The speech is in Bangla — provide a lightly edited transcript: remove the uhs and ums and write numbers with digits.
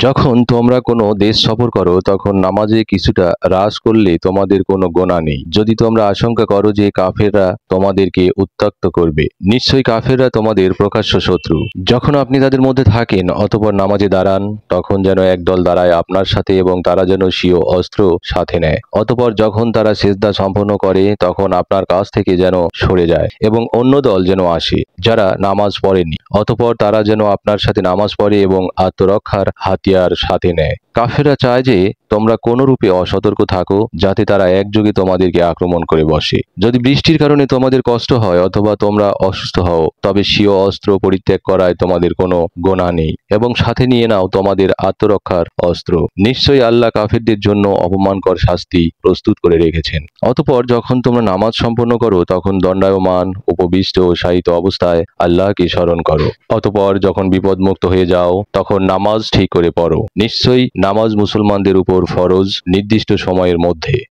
যখন তোমরা কোনো দেশ সফর করো তখন নামাজে কিছুটা হ্রাস করলে তোমাদের কোনো গোনা নেই, যদি তোমরা আশঙ্কা করো যে কাফেররা তোমাদেরকে উত্ত্যক্ত করবে। নিশ্চয়ই কাফেররা তোমাদের প্রকাশ্য শত্রু। যখন আপনি তাদের মধ্যে থাকেন অতঃপর নামাজে দাঁড়ান, তখন যেন একদল দাঁড়ায় আপনার সাথে এবং তারা যেন স্বীয় অস্ত্র সাথে নেয়। অতঃপর যখন তারা সিজদা সম্পন্ন করে তখন আপনার কাছ থেকে যেন সরে যায় এবং অন্য দল যেন আসে যারা নামাজ পড়েনি, অতঃপর তারা যেন আপনার সাথে নামাজ পড়ে এবং আত্মরক্ষার হাতিয়ার সাথে নেয়। কাফেররা চায় যে তোমরা কোনরূপে অসতর্ক থাকো, যাতে তারা একযোগে তোমাদেরকে আক্রমণ করে বসে। যদি বৃষ্টির কারণে তোমাদের কষ্ট হয় অথবা তোমরা অসুস্থ হও, তবে স্বীয় অস্ত্র পরিত্যাগ করায় তোমাদের কোনো গোনা নেই এবং সাথে নিয়ে নাও তোমাদের আত্মরক্ষার অস্ত্র। নিশ্চয়ই আল্লাহ কাফেরদের জন্য অপমানকর শাস্তি প্রস্তুত করে রেখেছেন। অতঃপর যখন তোমরা নামাজ সম্পন্ন করো তখন দণ্ডায়মান, উপবিষ্ট ও শায়িত অবস্থায় আল্লাহকে স্মরণ করো। অতঃপর যখন বিপদমুক্ত হয়ে যাও তখন নামাজ ঠিক করে পড়ো। নিশ্চয়ই নামাজ মুসলমানদের উপর ফরজ, নির্দিষ্ট সময়ের মধ্যে।